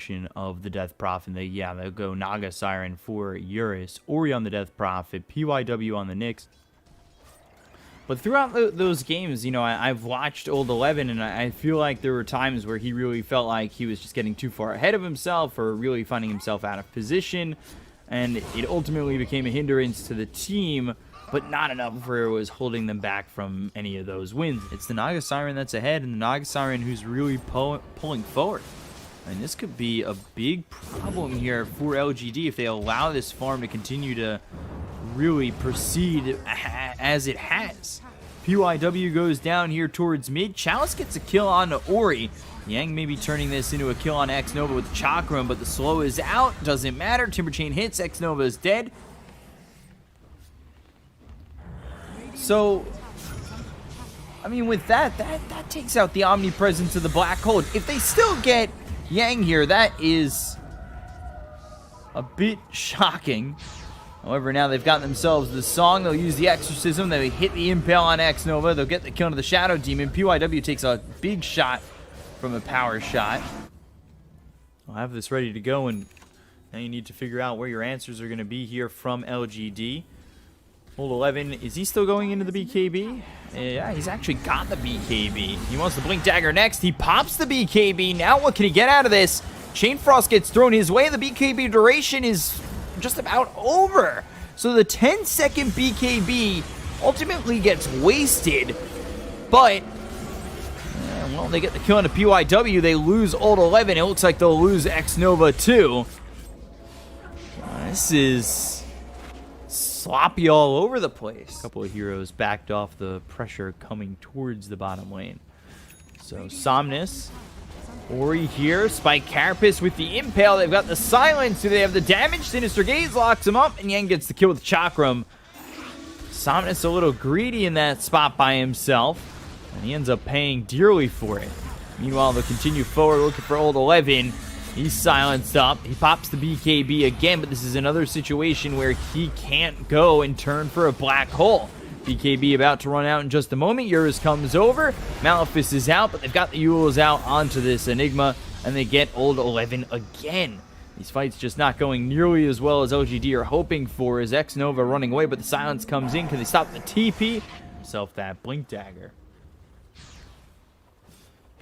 function of the Death Prophet. They'll go Naga Siren for Eurus, Ori on the Death Prophet, PYW on the Nyx. But throughout those games, I've watched Old 11, and I feel like there were times where he really felt like he was just getting too far ahead of himself or really finding himself out of position. And it ultimately became a hindrance to the team, but not enough where it was holding them back from any of those wins. It's the Naga Siren that's ahead, and the Naga Siren who's really pulling forward. And this could be a big problem here for LGD if they allow this farm to continue to really proceed as it has. PYW goes down here towards mid. Chalice gets a kill on Ori. Yang may be turning this into a kill on X-Nova with the Chakram, but the slow is out. Doesn't matter. Timber Chain hits. X-Nova is dead. So, I mean, with that takes out the omnipresence of the Black Hole. If they still get Yang here, that is a bit shocking. However, now they've got themselves the Song. They'll use the Exorcism. They hit the Impale on X-Nova. They'll get the kill into the Shadow Demon. PYW takes a big shot from a power shot. I'll have this ready to go, and now you need to figure out where your answers are going to be here from LGD. Old 11, is he still going into the BKB? Yeah, he's actually got the BKB. He wants the Blink Dagger next. He pops the BKB. Now what can he get out of this? Chain Frost gets thrown his way. The BKB duration is just about over. So the 10-second BKB ultimately gets wasted. But, well, they get the kill into PYW. They lose Old 11. It looks like they'll lose X-Nova too. This is sloppy all over the place. A couple of heroes backed off the pressure coming towards the bottom lane. So Somnus, Ori here, Spike Carapace with the Impale. They've got the Silence. Do they have the damage? Sinister Gaze locks him up, and Yang gets the kill with Chakram. Somnus a little greedy in that spot by himself, and he ends up paying dearly for it. Meanwhile, they'll continue forward looking for Old 11. He's silenced up. He pops the BKB again, but this is another situation where he can't go and turn for a Black Hole. BKB about to run out in just a moment. Eurus comes over. Malefice is out, but they've got the Euls out onto this Enigma, and they get Old 11 again. These fights just not going nearly as well as LGD are hoping for, as X-Nova running away, but the Silence comes in. Can they stop the TP? Himself that Blink Dagger.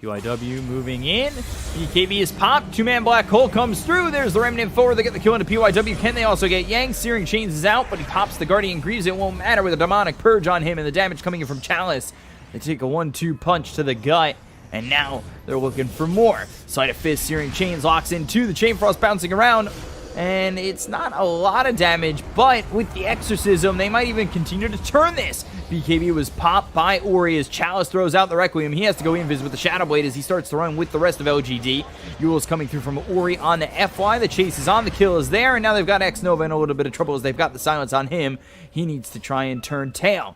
PYW moving in. BKB is popped. Two-man Black Hole comes through. There's the Remnant forward. They get the kill into PYW. Can they also get Yang? Searing Chains is out, but he pops the Guardian Greaves. It won't matter with a Demonic Purge on him and the damage coming in from Chalice. They take a 1-2 punch to the gut, and now they're looking for more. Sight of Fist, Searing Chains locks in two. The Chain Frost bouncing around, and it's not a lot of damage, but with the Exorcism, they might even continue to turn this. BKB was popped by Ori as Chalice throws out the Requiem. He has to go invis with the Shadow Blade as he starts to run with the rest of LGD. Yule's coming through from Ori on the FY. The chase is on. The kill is there, and now they've got X-Nova in a little bit of trouble as they've got the Silence on him. He needs to try and turn tail.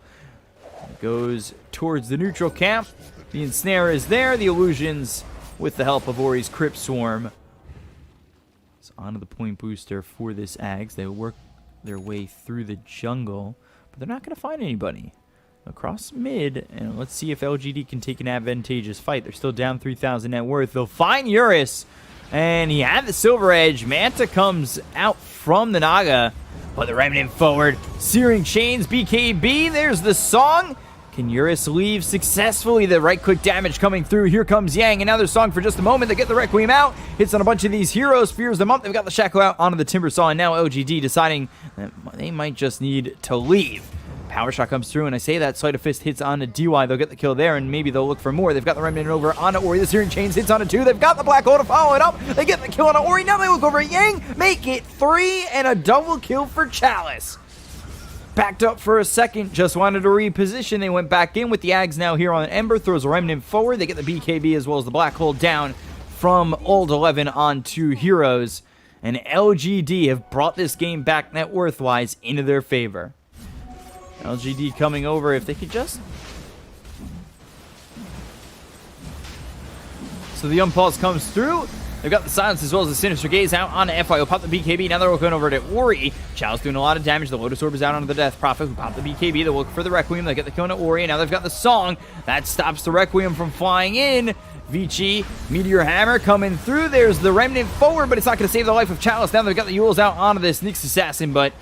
He goes towards the neutral camp. The Ensnare is there. The Illusions, with the help of Ori's Crypt Swarm, it's onto the point booster for this Ags. They work their way through the jungle, but they're not going to find anybody. Across mid, and let's see if LGD can take an advantageous fight. They're still down 3,000 net worth. They'll find Eurus, and he had the Silver Edge. Manta comes out from the Naga, but the Remnant forward. Searing Chains, BKB, there's the Song. Can Eurus leave successfully? The right-click damage coming through. Here comes Yang, and now there's Song for just a moment. They get the Requiem out. Hits on a bunch of these heroes, fears them up. They've got the Shackle out onto the Timber Saw, and now LGD deciding that they might just need to leave. Power Shot comes through, and I say that Sleight of Fist hits on a DY. They'll get the kill there, and maybe they'll look for more. They've got the Remnant over on Ori. The Searing Chains hits on a 2. They've got the Black Hole to follow it up. They get the kill on Ori. Now they look over at Yang. Make it 3, and a double kill for Chalice. Backed up for a second, just wanted to reposition. They went back in with the Ags now here on Ember. Throws a Remnant forward. They get the BKB as well as the Black Hole down from Old 11 on 2 heroes. And LGD have brought this game back net worth-wise into their favor. LGD coming over, if they could just... So the Unpulse comes through. They've got the Silence as well as the Sinister Gaze out on FIO. Pop the BKB. Now they're looking over to Ori. Chalice doing a lot of damage. The Lotus Orb is out onto the Death Prophet, who popped the BKB. They look for the Requiem. They get the kill on Ori. And now they've got the Song. That stops the Requiem from flying in. Vici, Meteor Hammer coming through. There's the Remnant forward, but it's not going to save the life of Chalice. Now they've got the Yules out onto this Nyx Assassin, but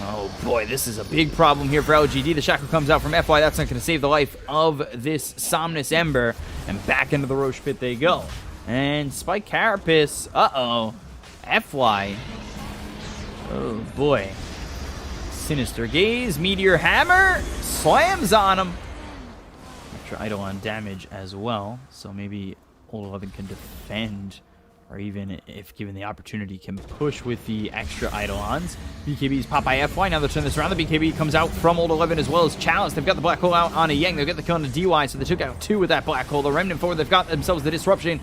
oh boy, this is a big problem here for LGD. The Shackle comes out from FY. That's not going to save the life of this Somnus Ember, and back into the Roche Pit they go. And Spike Carapace, FY. Oh boy. Sinister Gaze, Meteor Hammer, slams on him. Extra Eidolon damage as well, so maybe Old 11 can defend, or even if given the opportunity can push with the extra Eidolons. BKB's pop by FY. Now they'll turn this around. The BKB comes out from Old 11 as well as Chalice. They've got the Black Hole out on a Yang. They'll get the kill on a DY, so they took out 2 with that Black Hole. The Remnant forward, they've got themselves the disruption.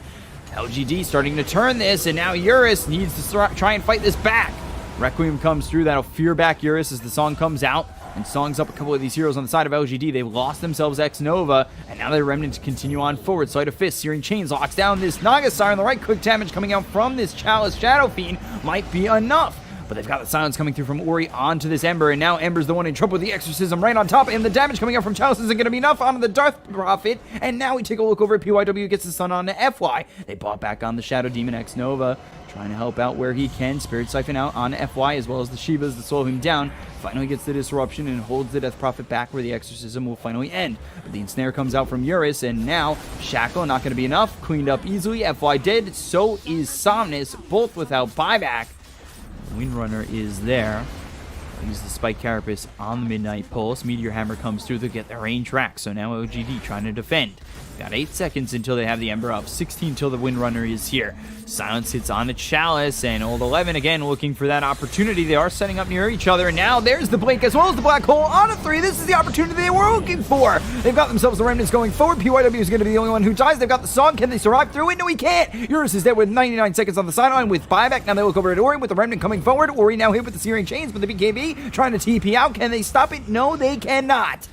LGD starting to turn this, and now Eurus needs to try and fight this back. Requiem comes through. That'll fear back Eurus as the song comes out and songs up a couple of these heroes on the side of LGD. They've lost themselves X-Nova, and now they're Remnant to continue on forward. Sleight of Fist, Searing Chains locks down this Naga Siren. The right quick damage coming out from this Chalice Shadow Fiend might be enough. But they've got the silence coming through from Ori onto this Ember, and now Ember's the one in trouble with the Exorcism right on top, and the damage coming out from Chalice isn't going to be enough onto the Death Prophet, and now we take a look over at PYW, gets the stun on the FY. They bought back on the Shadow Demon X-Nova, trying to help out where he can. Spirit Siphon out on FY, as well as the Shivas to slow him down. Finally gets the disruption and holds the Death Prophet back where the Exorcism will finally end. But the ensnare comes out from Eurus, and now Shackle not going to be enough. Cleaned up easily. FY dead. So is Somnus, both without buyback. Windrunner is there. Use the Spike Carapace on the Midnight Pulse. Meteor Hammer comes through. They'll get their range rack. So now LGD trying to defend. Got 8 seconds until they have the Ember up. 16 till the Windrunner is here. Silence hits on the Chalice, and Old 11 again looking for that opportunity. They are setting up near each other, and now there's the Blink as well as the Black Hole on a 3. This is the opportunity they were looking for. They've got themselves the Remnants going forward. PYW is going to be the only one who dies. They've got the song. Can they survive through it? No, he can't. Eurus is there with 99 seconds on the sideline with buyback. Now they look over at Ori with the Remnant coming forward. Ori now hit with the Searing Chains, but the BKB trying to TP out. Can they stop it? No, they cannot.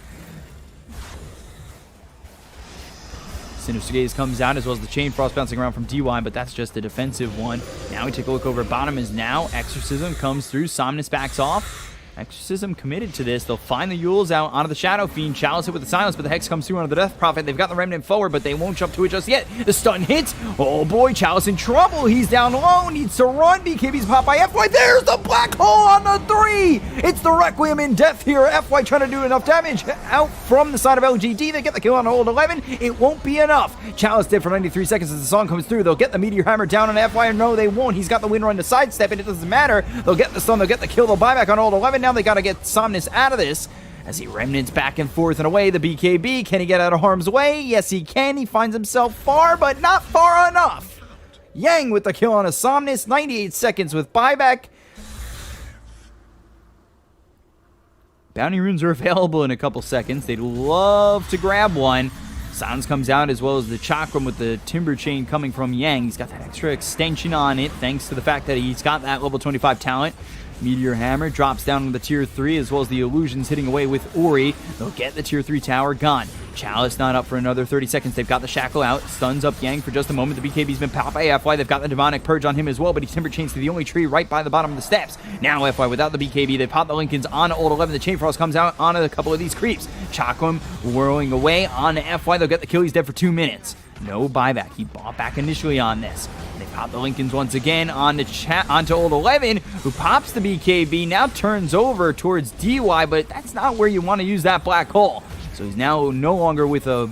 Sinister Gaze comes out, as well as the Chain Frost bouncing around from DY, but that's just a defensive one. Now we take a look over at bottom as now Exorcism comes through. Somnus backs off. Exorcism committed to this. They'll find the Yules out onto the Shadow Fiend. Chalice hit with the silence, but the Hex comes through onto the Death Prophet. They've got the Remnant forward, but they won't jump to it just yet. The stun hits. Oh boy, Chalice in trouble. He's down low, needs to run. BKB's pop by FY. There's the Black Hole on the 3. It's the Requiem in death here. FY trying to do enough damage out from the side of LGD. They get the kill on Old 11. It won't be enough. Chalice dead for 93 seconds as the song comes through. They'll get the Meteor Hammer down on FY. No, they won't. He's got the Wind Run to sidestep, and it doesn't matter. They'll get the stun. They'll get the kill. They'll buy back on Old 11. Now they got to get Somnus out of this as he Remnants back and forth and away. The BKB, can he get out of harm's way? Yes, he can. He finds himself far, but not far enough. Yang with the kill on a Somnus. 98 seconds with buyback. Bounty runes are available in a couple seconds. They'd love to grab one. Silence comes out, as well as the Chakram with the Timber Chain coming from Yang. He's got that extra extension on it, thanks to the fact that he's got that level 25 talent. Meteor Hammer drops down to the tier 3, as well as the Illusions hitting away with Ori. They'll get the tier 3 tower gone. Chalice not up for another 30 seconds. They've got the Shackle out. Stuns up Yang for just a moment. The BKB's been popped by FY. They've got the Demonic Purge on him as well, but he Timber Chains to the only tree right by the bottom of the steps. Now FY without the BKB. They pop the Lincolns on Old 11. The Chain Frost comes out on a couple of these creeps. Chakram whirling away on FY. They'll get the kill. He's dead for 2 minutes. No buyback. He bought back initially on this. They pop the Lincolns once again onto Old 11, who pops the BKB, now turns over towards DY, but that's not where you want to use that Black Hole. So he's now no longer with a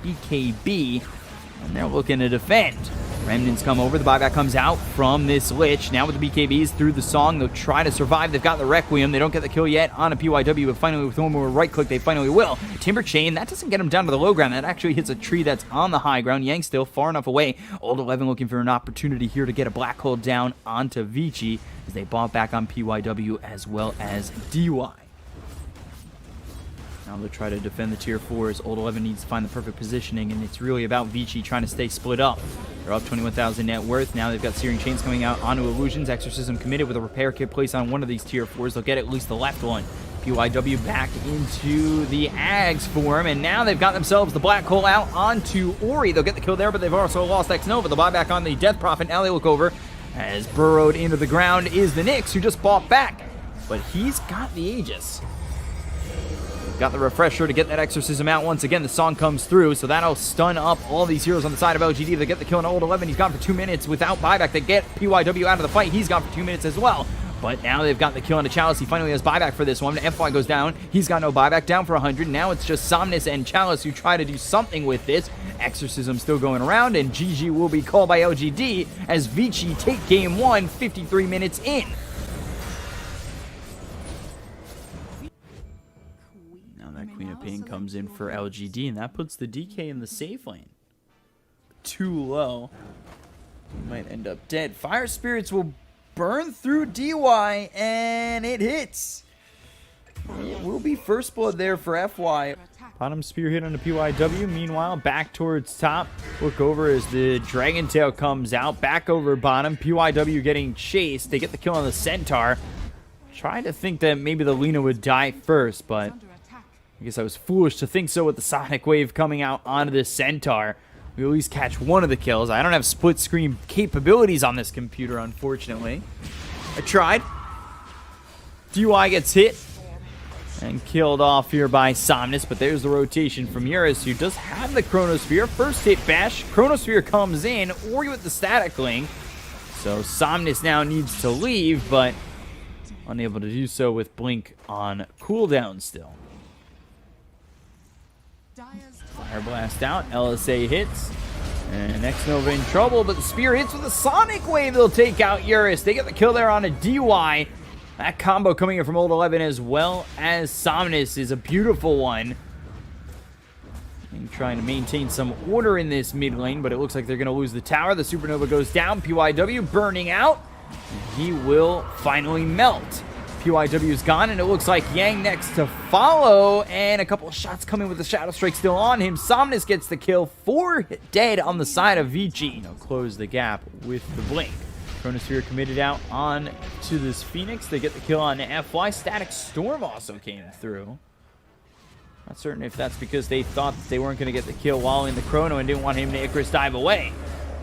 BKB, and they're looking to defend. Remnants come over, the buyback comes out from this Lich. Now with the BKBs through the song, they'll try to survive. They've got the Requiem. They don't get the kill yet on a PYW, but finally with one more right click, they finally will. Timber Chain, that doesn't get him down to the low ground. That actually hits a tree that's on the high ground. Yang still far enough away. Old 11 looking for an opportunity here to get a Black Hole down onto Vici as they bought back on PYW as well as DY. Now they'll try to defend the tier 4s. Old 11 needs to find the perfect positioning, and it's really about Vici trying to stay split up. They're up 21,000 net worth. Now they've got Searing Chains coming out onto Illusions. Exorcism committed with a repair kit placed on one of these tier 4s. They'll get at least the left one. PYW back into the Ags form, and now they've got themselves the Black Hole out onto Ori. They'll get the kill there, but they've also lost X-Nova. The buyback on the Death Prophet. Now they look over. As burrowed into the ground is the Nyx, who just bought back. But he's got the Aegis. Got the refresher to get that exorcism out. Once again, the song comes through, so that'll stun up all these heroes on the side of LGD. They get the kill on Old 11. He's gone for 2 minutes without buyback. They get PYW out of the fight. He's gone for 2 minutes as well. But now they've got the kill on the Chalice. He finally has buyback for this one. FY goes down. He's got no buyback, down for 100. Now it's just Somnus and Chalice who try to do something with this. Exorcism still going around, and GG will be called by LGD as Vici take game 1, 53 minutes in. Now that Queen of Pain comes in for LGD, and that puts the DK in the safe lane. Too low. He might end up dead. Fire Spirits will burn through DY, and it hits. It will be first blood there for FY. Bottom spear hit on the PYW. Meanwhile, back towards top. Look over as the Dragon Tail comes out. Back over bottom. PYW getting chased. They get the kill on the Centaur. Trying to think that maybe the Lina would die first, but I guess I was foolish to think so with the Sonic Wave coming out onto the Centaur. We at least catch one of the kills. I don't have split screen capabilities on this computer, unfortunately. I tried. DY gets hit and killed off here by Somnus, but there's the rotation from Eurus, who does have the Chronosphere. First hit bash. Chronosphere comes in, Ori with the static link. So Somnus now needs to leave, but unable to do so with Blink on cooldown still. Fire Blast out, LSA hits, and X-Nova in trouble, but the Spear hits with a Sonic Wave. They'll take out Eurus. They get the kill there on a DY. That combo coming in from Old 11 as well as Somnus is a beautiful one. And trying to maintain some order in this mid lane, but it looks like they're going to lose the tower. The Supernova goes down, PYW burning out. He will finally melt. PYW is gone, and it looks like Yang next to follow, and a couple of shots coming with the Shadow Strike still on him. Somnus gets the kill, 4 dead on the side of Vici. Close the gap with the Blink. Chronosphere committed out on to this Phoenix. They get the kill on FY. Static Storm also came through. Not certain if that's because they thought that they weren't going to get the kill while in the Chrono and didn't want him to Icarus dive away.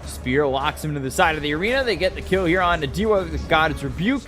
Spear locks him to the side of the arena. They get the kill here on the Diwa with God's Rebuke.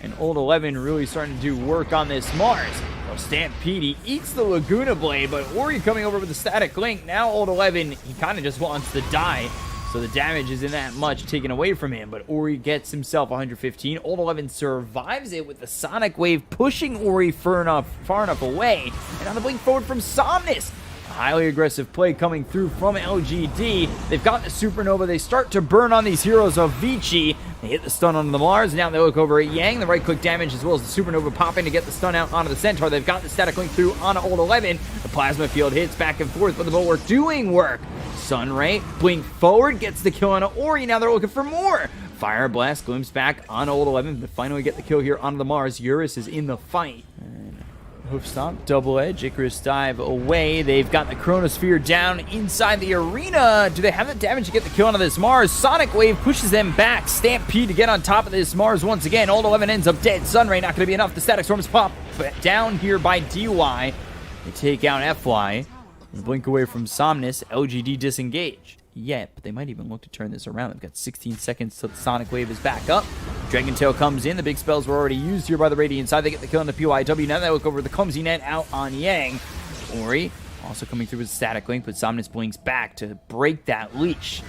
And Old 11 really starting to do work on this Mars. Well, Stampede, he eats the Laguna Blade, but Ori coming over with the static link. Now Old 11, he kind of just wants to die. So the damage isn't that much taken away from him, but Ori gets himself 115. Old 11 survives it with the Sonic Wave, pushing Ori far enough away. And on the blink forward from Somnus. Highly aggressive play coming through from LGD. They've got the Supernova. They start to burn on these heroes of Vici. They hit the stun on the Mars. Now they look over at Yang. The right-click damage as well as the Supernova popping to get the stun out onto the Centaur. They've got the static link through on Old 11. The Plasma Field hits back and forth, but the Bulwark doing work. Sunray, blink forward, gets the kill on Ori. Now they're looking for more. Fire Blast, glimpse back on Old 11. But finally get the kill here on the Mars. Eurus is in the fight. Hoof stomp, double edge, Icarus dive away. They've got the Chronosphere down inside the arena. Do they have the damage to get the kill onto this Mars? Sonic Wave pushes them back. Stampede to get on top of this Mars once again. Old 11 ends up dead. Sunray not going to be enough. The Static Storms pop down here by DY. They take out FY. And blink away from Somnus. LGD disengaged. Yet, but they might even look to turn this around. They've got 16 seconds till the Sonic Wave is back up. Dragon Tail comes in. The big spells were already used here by the Radiant side. They get the kill on the PYW. Now they look over the clumsy net out on Yang. Ori also coming through with a static link, but Somnus blinks back to break that leash.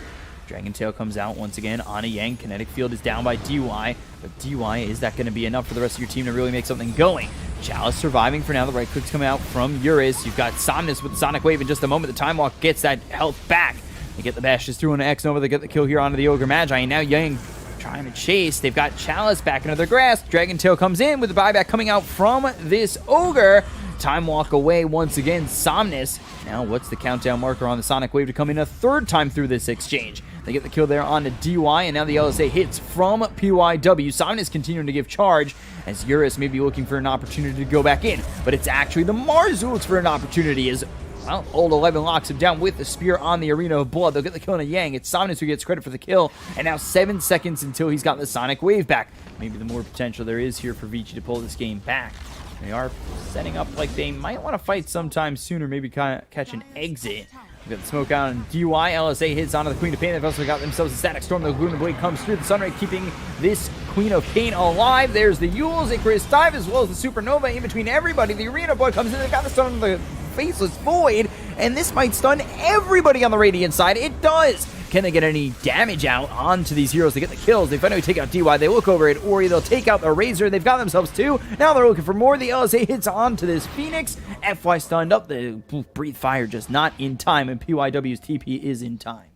Dragon Tail comes out once again on a Yang. Kinetic Field is down by DY, but DY, is that going to be enough for the rest of your team to really make something going? Chalice surviving for now. The right clicks coming out from Eurus. You've got Somnus with the Sonic Wave in just a moment. The Time Walk gets that health back. They get the bashes through on X-Nova. They get the kill here onto the Ogre Magi. And now Yang trying to chase. They've got Chalice back into their grasp. Dragon Tail comes in with the buyback coming out from this Ogre. Time Walk away once again. Somnus. Now what's the countdown marker on the Sonic Wave to come in a third time through this exchange? They get the kill there on the DY, and now the LSA hits from PYW. Somnus continuing to give charge as Eurus may be looking for an opportunity to go back in. But it's actually the Mars who looks for an opportunity as well, Old 11 locks him down with the spear on the Arena of Blood. They'll get the kill on a Yang. It's Somnus who gets credit for the kill. And now 7 seconds until he's got the Sonic Wave back. Maybe the more potential there is here for Vici to pull this game back. They are setting up like they might want to fight sometime sooner, maybe kind of catch an exit. We got the smoke out on DY. LSA hits onto the Queen of Pain. They've also got themselves a Static Storm. The Luna Blade comes through. The Sunray keeping this Queen of Pain alive. There's the Yules, Icarus Dive, as well as the Supernova in between everybody. The Arena Boy comes in. They've got the stun on the Faceless Void, and this might stun everybody on the Radiant side. It does. Can they get any damage out onto these heroes to get the kills? They finally take out DY. They look over at Ori. They'll take out the Razor. They've got themselves two. Now they're looking for more. The LSA hits onto this Phoenix. FY stunned up. The Breathe Fire just not in time, and PYW's TP is in time.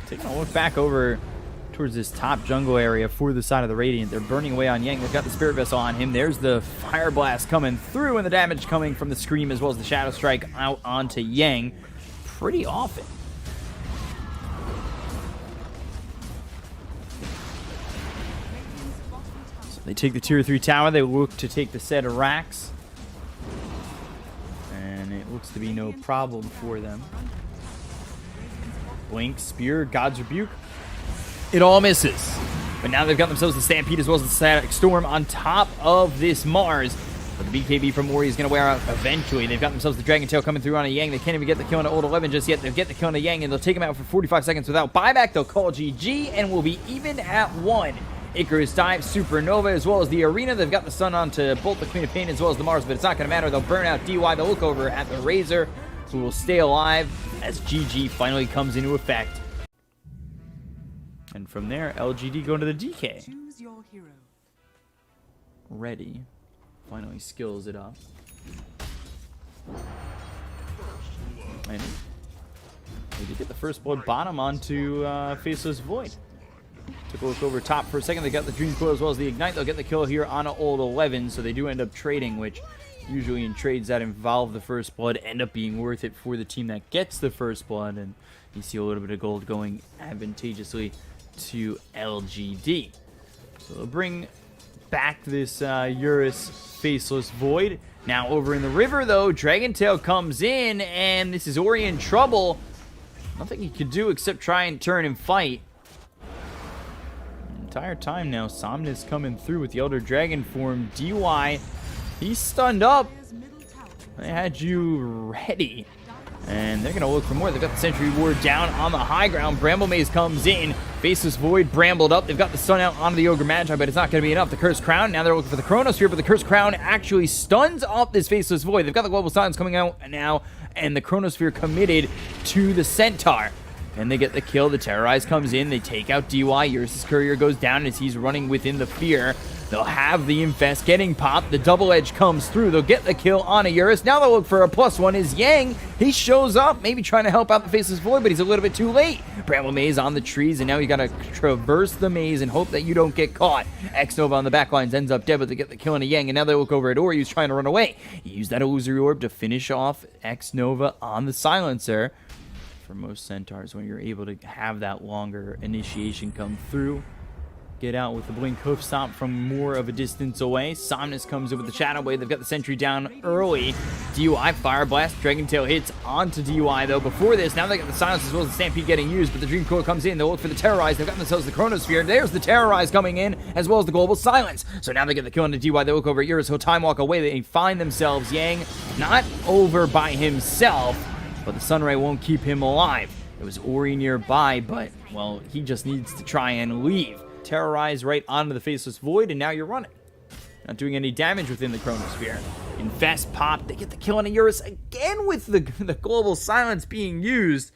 Taking a look back over towards this top jungle area for the side of the Radiant. They're burning away on Yang. They've got the Spirit Vessel on him. There's the Fire Blast coming through, and the damage coming from the Scream as well as the Shadow Strike out onto Yang pretty often. They take the tier 3 tower. They look to take the set of racks. And it looks to be no problem for them. Blink, Spear, God's Rebuke. It all misses. But now they've got themselves the Stampede as well as the Static Storm on top of this Mars. But the BKB from Ori is going to wear out eventually. They've got themselves the Dragon Tail coming through on a Yang. They can't even get the kill on Old 11 just yet. They'll get the kill on a Yang, and they'll take him out for 45 seconds without buyback. They'll call GG, and we'll be even at 1. Icarus Dive, Supernova, as well as the Arena. They've got the stun onto both the Queen of Pain as well as the Mars, but it's not going to matter. They'll burn out DY. They'll look over at the Razor, who will stay alive as GG finally comes into effect. And from there, LGD going to the DK. Choose your hero. Ready. Finally skills it up. And they did get the first blood bottom onto Faceless Void. Took a look over top for a second. They got the Dream Coil as well as the Ignite. They'll get the kill here on Old 11, so they do end up trading, which usually in trades that involve the first blood end up being worth it for the team that gets the first blood, and you see a little bit of gold going advantageously to LGD. So they'll bring back this Eurus Faceless Void. Now over in the river, though, Dragon Tail comes in, and this is Ori in trouble. Nothing he could do except try and turn and fight. Entire time now, Somnus coming through with the Elder Dragon form. DY, he's stunned up. They had you ready, and they're gonna look for more. They've got the Sentry Ward down on the high ground. Bramble Maze comes in. Faceless Void brambled up. They've got the stun out onto the Ogre Magi, but it's not gonna be enough. The Cursed Crown, now they're looking for the Chronosphere, but the Cursed Crown actually stuns up this Faceless Void. They've got the Global Silence coming out now, and the Chronosphere committed to the Centaur. And they get the kill. The Terrorize comes in. They take out DY. Eurus' Courier goes down as he's running within the Fear. They'll have the Infest getting popped. The Double Edge comes through. They'll get the kill on a Eurus. Now they'll look for a +1 is Yang. He shows up, maybe trying to help out the Faceless Void, but he's a little bit too late. Bramble Maze on the trees, and now you gotta traverse the maze and hope that you don't get caught. X-Nova on the backlines ends up dead, but they get the kill on a Yang, and now they look over at Ori, who's trying to run away. He used that Illusory Orb to finish off X-Nova on the Silencer. For most Centaurs, when you're able to have that longer initiation come through. Get out with the Blink Hoof Stomp from more of a distance away. Somnus comes in with the Shadow Blade. They've got the Sentry down early. DY Fire Blast. Dragon Tail hits onto DY though. Before this, now they got the Silence as well as the Stampede getting used, but the Dream Coil comes in. They'll look for the Terrorize. They've got themselves the Chronosphere. There's the Terrorize coming in as well as the Global Silence. So now they get the kill on the DY. They look over at Eurus. He'll time walk away. They find themselves Yang not over by himself, but the Sunray won't keep him alive. It was Ori nearby, but, well, he just needs to try and leave. Terrorize right onto the Faceless Void, and now you're running. Not doing any damage within the Chronosphere. Infest pop. They get the kill on a Eurus again with the Global Silence being used.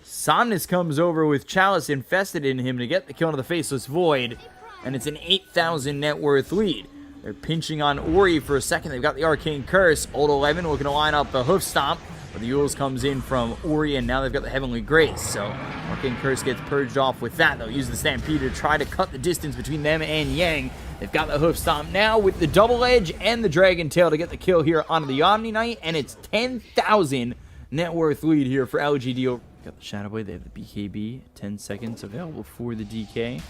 Somnus comes over with Chalice infested in him to get the kill on the Faceless Void, and it's an 8,000 net worth lead. They're pinching on Ori for a second. They've got the Arcane Curse. Old 11 looking to line up the Hoof Stomp. But the Yules comes in from Ori, and now they've got the Heavenly Grace. So Arcane Curse gets purged off with that. They'll use the Stampede to try to cut the distance between them and Yang. They've got the Hoof Stomp now with the Double Edge and the Dragon Tail to get the kill here onto the Omni Knight. And it's 10,000 net worth lead here for LGD. Got the Shadow Blade. They have the BKB. 10 seconds available for the DK.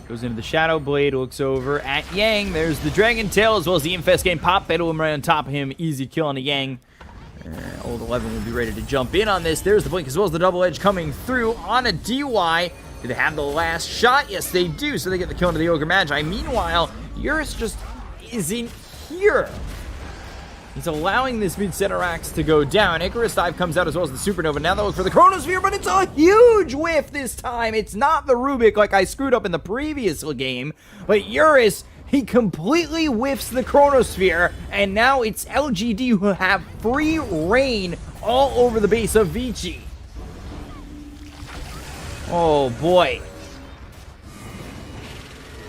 Goes into the Shadow Blade, looks over at Yang. There's the Dragon Tail as well as the Infest game pop. Bedlam right on top of him. Easy kill on a Yang. Old 11 will be ready to jump in on this. There's the Blink as well as the Double Edge coming through on a DY. Do they have the last shot? Yes, they do. So they get the kill into the Ogre Magi. Meanwhile, Eurus just isn't here. It's allowing this mid-center axe to go down. Icarus Dive comes out as well as the Supernova. Now they look for the Chronosphere, but it's a huge whiff this time. It's not the Rubik like I screwed up in the previous game, but Eurus, he completely whiffs the Chronosphere, and now it's LGD who have free reign all over the base of Vici. Oh boy.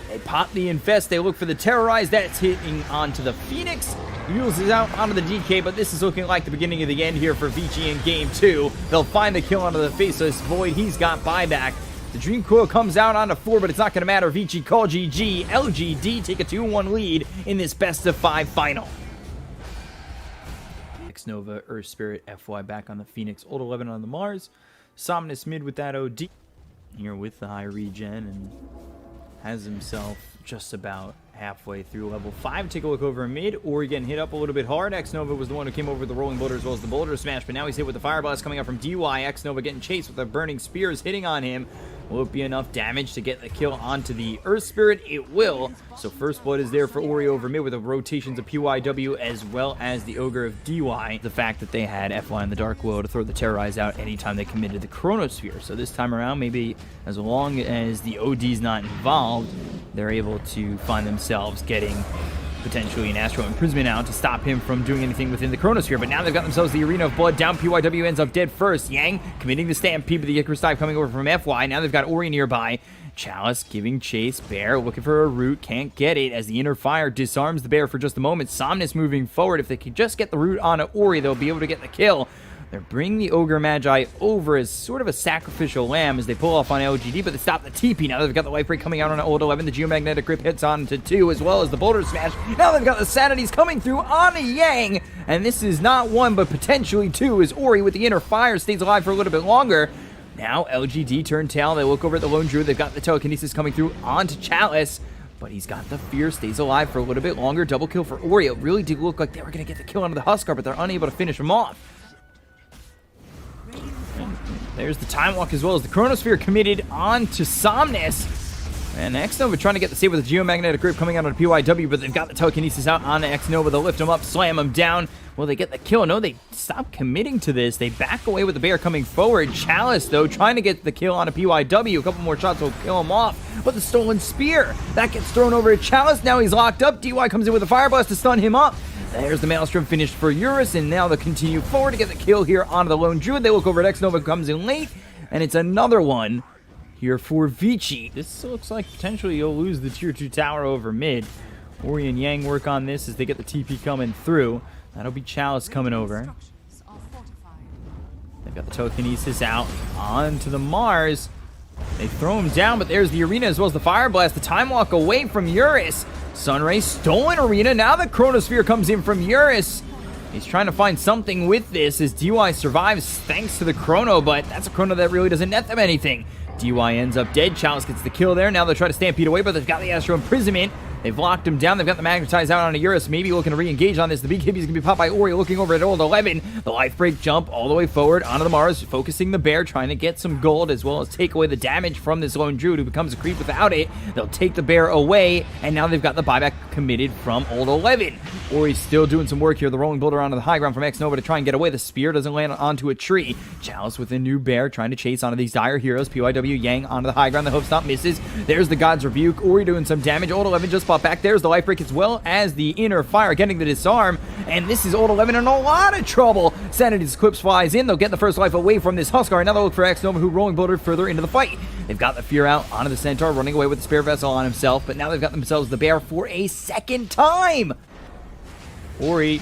They pop the Infest, they look for the Terrorize, that's hitting onto the Phoenix. Mules is out onto the DK, but this is looking like the beginning of the end here for Vici in game 2. They'll find the kill onto the Faceless Void, he's got buyback. The Dream Coil comes out onto 4, but it's not going to matter. Vici call GG. LGD take a 2-1 lead in this best-of-5 final. X-Nova, Earth Spirit, FY back on the Phoenix. Old 11 on the Mars. Somnus mid with that OD. Here with the high regen and has himself just about halfway through level 5. Take a look over mid. Ori getting hit up a little bit hard. X-Nova was the one who came over with the Rolling Boulder as well as the Boulder Smash, but now he's hit with the Fire Blast coming up from DY. X-Nova getting chased with the Burning Spears hitting on him. Will it be enough damage to get the kill onto the Earth Spirit? It will. So First Blood is there for Ori over mid with the rotations of PYW as well as the Ogre of DY. The fact that they had FY in the Dark Willow to throw the Terrorize out anytime they committed the Chronosphere. So this time around, maybe as long as the OD's not involved, they're able to find themselves getting potentially an Astral Imprisonment out to stop him from doing anything within the Chronosphere. But now they've got themselves the Arena of Blood down. PYW ends up dead first. Yang committing the Stampede, but the Icarus Dive coming over from FY. Now they've got Ori nearby. Chalice giving chase. Bear looking for a root. Can't get it as the Inner Fire disarms the Bear for just a moment. Somnus moving forward. If they could just get the root on Ori, they'll be able to get the kill. They're bringing the Ogre Magi over as sort of a sacrificial lamb as they pull off on LGD, but they stop the TP. Now they've got the Life Break coming out on Old 11. The Geomagnetic Grip hits on to 2 as well as the Boulder Smash. Now they've got the Sanities coming through on a Yang, and this is not 1 but potentially 2 as Ori with the Inner Fire stays alive for a little bit longer. Now LGD turn tail. They look over at the Lone Druid. They've got the Telekinesis coming through onto Chalice, but he's got the Fear, stays alive for a little bit longer. Double kill for Ori. It really did look like they were going to get the kill onto the Huskar, but they're unable to finish him off. There's the Time Walk as well as the Chronosphere committed onto Somnus. And X-Nova trying to get the save with the Geomagnetic Grip coming out on PYW, but they've got the Telekinesis out on X-Nova. They'll lift him up, slam him down. Will they get the kill? No, they stop committing to this. They back away with the Bear coming forward. Chalice, though, trying to get the kill on a PYW. A couple more shots will kill him off. But the Stolen Spear, that gets thrown over to Chalice. Now he's locked up. DY comes in with a Fire Blast to stun him up. There's the Maelstrom finished for Eurus, and now they'll continue forward to get the kill here onto the Lone Druid. They look over at X-Nova, comes in late, and it's another one here for Vici. This looks like potentially you'll lose the Tier 2 tower over mid. Ori and Yang work on this as they get the TP coming through. That'll be Chalice coming over. They've got the Telekinesis out onto the Mars. They throw him down, but there's the Arena as well as the Fire Blast. The Time Walk away from Eurus. Sunray stolen Arena. Now the Chronosphere comes in from Eurus. He's trying to find something with this as DY survives thanks to the Chrono, but that's a Chrono that really doesn't net them anything. DY ends up dead. Chalice gets the kill there. Now they'll try to Stampede away, but they've got the Astral Imprisonment. They've locked him down. They've got the Magnetize out on a Eurus. Maybe looking to re-engage on this. The big hippie's going to be popped by Ori looking over at Old 11. The Life Break jump all the way forward onto the Mars, focusing the Bear, trying to get some gold as well as take away the damage from this Lone Druid who becomes a creep without it. They'll take the Bear away, and now they've got the buyback committed from Old 11. Ori's still doing some work here. The Rolling Boulder onto the high ground from X-Nova to try and get away. The Spear doesn't land onto a tree. Chalice with a new Bear trying to chase onto these dire heroes. PYW Yang onto the high ground. The Hope Stomp misses. There's the God's Rebuke. Ori doing some damage. Old 11 just fought back. There's the Life Break as well as the Inner Fire getting the disarm, and this is Old 11 in a lot of trouble. Sanity's Eclipse flies in. They'll get the first life away from this Huskar. Another look for X-Nova who Rolling Boulder further into the fight. They've got the Fear out onto the Centaur, running away with the Spare Vessel on himself, but now they've got themselves the Bear for a second time. Ori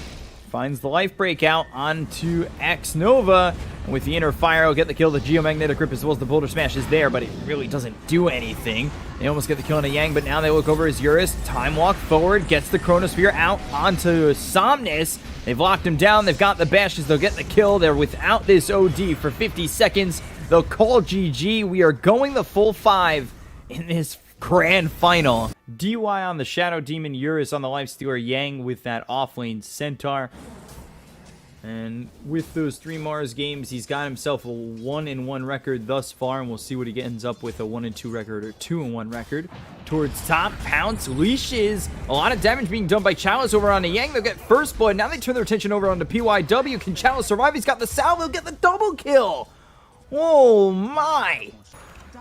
finds the Life Break out onto X-Nova. And with the Inner Fire, he'll get the kill. The Geomagnetic Grip as well as the Boulder Smash is there, but it really doesn't do anything. They almost get the kill on a Yang, but now they look over as Eurus. Time Walk forward, gets the Chronosphere out onto Somnus. They've locked him down. They've got the Bashes. They'll get the kill. They're without this OD for 50 seconds. They'll call GG. We are going the full 5 in this grand final. DY on the Shadow Demon, Eurus on the Lifestealer, Yang with that offlane Centaur. And with those 3 Mars games, he's got himself a 1-1 record thus far, and we'll see what he ends up with, a 1-2 record or 2-1 record. towards top. Pounce leashes. A lot of damage being done by Chalice over on the Yang. They'll get first blood. Now they turn their attention over onto PYW. Can Chalice survive? He's got the salve. He'll get the double kill. Oh my.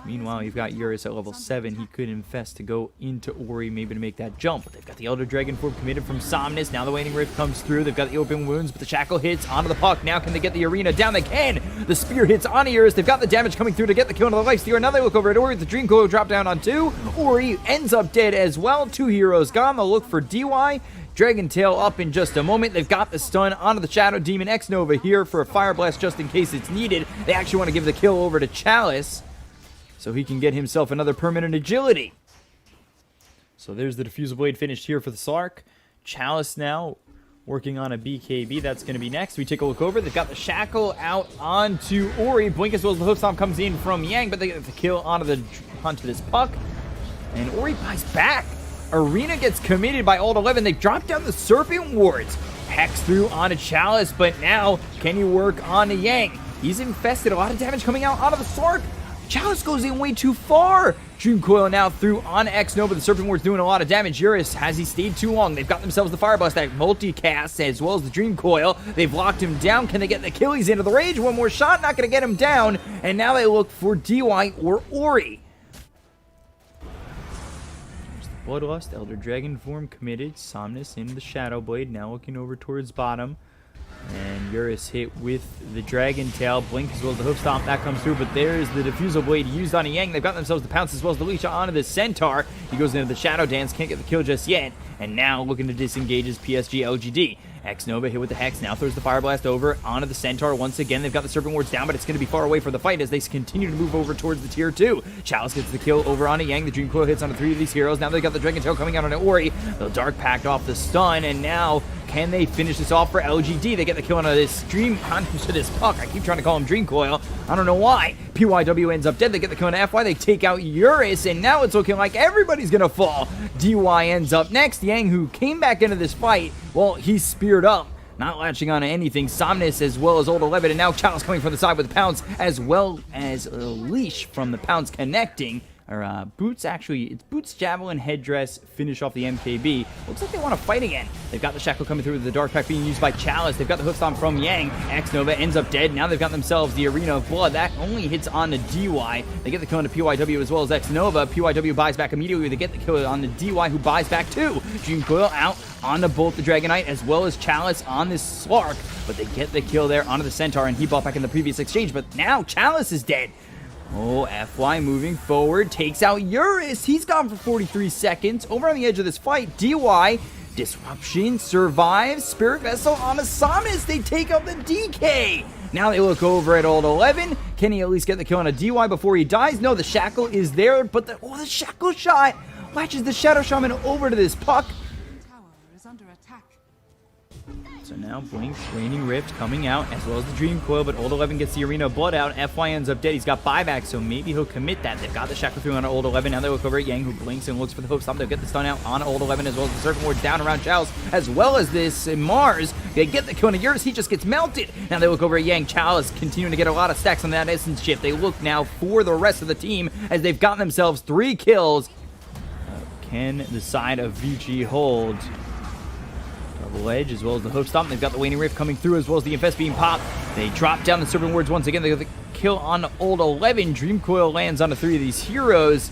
Meanwhile, you've got Eurus at level 7. He could infest to go into Ori, maybe to make that jump. But they've got the Elder Dragon form committed from Somnus. Now the Waning Rift comes through. They've got the open wounds, but the Shackle hits onto the puck. Now can they get the arena down? They can. The spear hits onto Eurus. They've got the damage coming through to get the kill into the Lifestealer. Now they look over at Ori. The Dream Coil drop down on 2. Ori ends up dead as well. 2 heroes gone. They'll look for DY. Dragon Tail up in just a moment. They've got the stun onto the Shadow Demon X Nova here for a Fire Blast just in case it's needed. They actually want to give the kill over to Chalice so he can get himself another permanent agility. So there's the Diffusal Blade finished here for the Slark. Chalice now working on a BKB. That's going to be next. We take a look over. They've got the Shackle out onto Ori. Blink as well as the Hoof Stomp comes in from Yang, but they get the kill onto this puck. And Ori buys back. Arena gets committed by Alt 11. They drop down the Serpent Wards. Hex through onto Chalice, but now can he work on the Yang? He's infested. A lot of damage coming out onto the Slark. Chalice goes in way too far. Dream Coil now through on X Nova. The Serpent Ward's doing a lot of damage. Eurus, has he stayed too long? They've got themselves the Fire Blast that multicast as well as the Dream Coil. They've locked him down. Can they get the kill? He's into the rage. One more shot, not going to get him down. And now they look for DY or Ori. There's the Bloodlust, Elder Dragon form committed. Somnus into the Shadow Blade. Now looking over towards bottom. And Eurus hit with the Dragon Tail. Blink as well as the Hoof Stomp. That comes through, but there's the Diffusal Blade used on a Yang. They've got themselves the Pounce as well as the Leash onto the Centaur. He goes into the Shadow Dance. Can't get the kill just yet. And now looking to disengage his PSG.LGD. X Nova hit with the Hex. Now throws the Fire Blast over onto the Centaur. Once again, they've got the Serpent Wards down, but it's going to be far away for the fight as they continue to move over towards the Tier 2. Chalice gets the kill over on a Yang. The Dream Coil hits on 3 of these heroes. Now they've got the Dragon Tail coming out on Ori. The Dark Pact off the stun, and now can they finish this off for LGD? They get the kill onto this onto this puck. I keep trying to call him Dream Coil. I don't know why. PYW ends up dead. They get the kill on FY. They take out Eurus, and now it's looking like everybody's going to fall. DY ends up next. Yang, who came back into this fight, well, he's speared up. Not latching on to anything. Somnus as well as Old 11, and now Chalice coming from the side with the Pounce, as well as a Leash from the Pounce connecting. Or Boots, actually, it's Boots, Javelin, Headdress, finish off the MKB. Looks like they want to fight again. They've got the Shackle coming through with the Dark Pact being used by Chalice. They've got the Hoof Stomp from Yang. X Nova ends up dead. Now they've got themselves the Arena of Blood. That only hits on the DY. They get the kill on the PYW as well as X Nova. PYW buys back immediately. They get the kill on the DY, who buys back too. Dream Coil out onto both the Dragonite as well as Chalice on this Slark. But they get the kill there onto the Centaur, and he bought back in the previous exchange. But now Chalice is dead. Oh, FY moving forward, takes out Eurus. He's gone for 43 seconds. Over on the edge of this fight, DY, Disruption, survives. Spirit Vessel on a Somnus. They take out the DK. Now they look over at Old 11. Can he at least get the kill on a DY before he dies? No, the Shackle is there, but the Shackle shot latches the Shadow Shaman over to this puck. So now Blink, Waning Rift coming out, as well as the Dream Coil, but Old 11 gets the Arena of Blood out. FY ends up dead. He's got buyback, so maybe he'll commit that. They've got the Shackle through on Old 11. Now they look over at Yang, who blinks and looks for the Hoof Stomp. They'll get the stun out on Old 11, as well as the Serpent Ward down around Chalice, as well as this Mars. They get the kill on Eurus. He just gets melted. Now they look over at Yang. Chalice continuing to get a lot of stacks on that Essence Shift. They look now for the rest of the team, as they've gotten themselves 3 kills. Can the side of Vici hold? Double Edge as well as the Hoof Stomp. They've got the Waning Rift coming through as well as the Infest being popped. They drop down the Serpent Wards once again. They get the kill on Old 11. Dream Coil lands onto 3 of these heroes.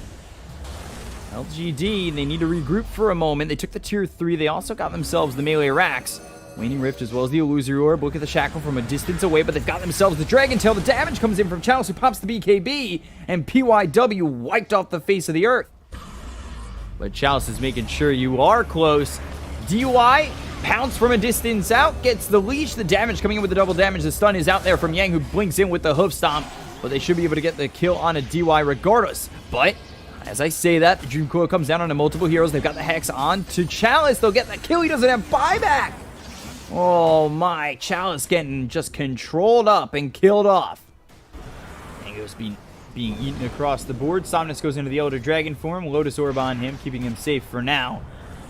LGD, they need to regroup for a moment. They took the Tier 3. They also got themselves the Melee Racks. Waning Rift as well as the Illusory Orb. Look at the Shackle from a distance away, but they've got themselves the Dragon Tail. The damage comes in from Chalice, who pops the BKB, and PYW wiped off the face of the earth. But Chalice is making sure you are close. DY, Pounce from a distance out, gets the Leash. The damage coming in with the double damage. The stun is out there from Yang, who blinks in with the Hoof Stomp. But they should be able to get the kill on a DY regardless. But as I say that, the Dream Coil comes down onto multiple heroes. They've got the Hex on to Chalice. They'll get the kill. He doesn't have buyback. Oh my, Chalice getting just controlled up and killed off. Mango's being eaten across the board. Somnus goes into the Elder Dragon form. Lotus Orb on him, keeping him safe for now.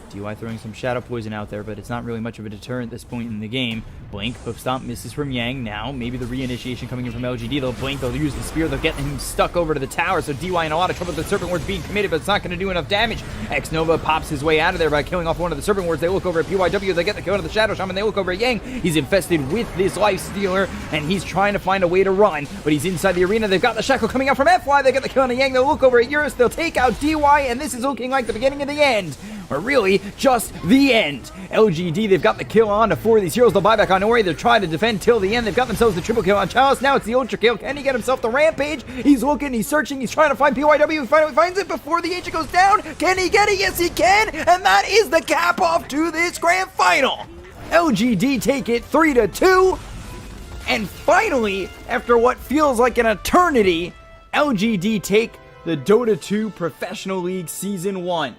DY throwing some Shadow Poison out there, but it's not really much of a deterrent at this point in the game. Blink, Hoof Stomp misses from Yang. Now, maybe the reinitiation coming in from LGD. They'll blink, they'll use the spear, they'll get him stuck over to the tower, so DY in a lot of trouble with the Serpent Wards being committed, but it's not going to do enough damage. X-Nova pops his way out of there by killing off one of the Serpent Wards. They look over at PYW, they get the kill into the Shadow Shaman, they look over at Yang. He's infested with this Life Stealer, and he's trying to find a way to run, but he's inside the arena. They've got the Shackle coming out from FY, they get the kill on Yang, they'll look over at Eurus, they'll take out DY, and this is looking like the beginning of the end. Or really, just the end. LGD, they've got the kill on to 4 of these heroes. They'll buy back on Ori. They're trying to defend till the end. They've got themselves the triple kill on Chalice. Now it's the ultra kill. Can he get himself the Rampage? He's looking, he's searching, he's trying to find PYW. He finally finds it before the Ancient goes down. Can he get it? Yes, he can. And that is the cap off to this grand final. LGD take it 3-2. And finally, after what feels like an eternity, LGD take the Dota 2 Professional League Season 1.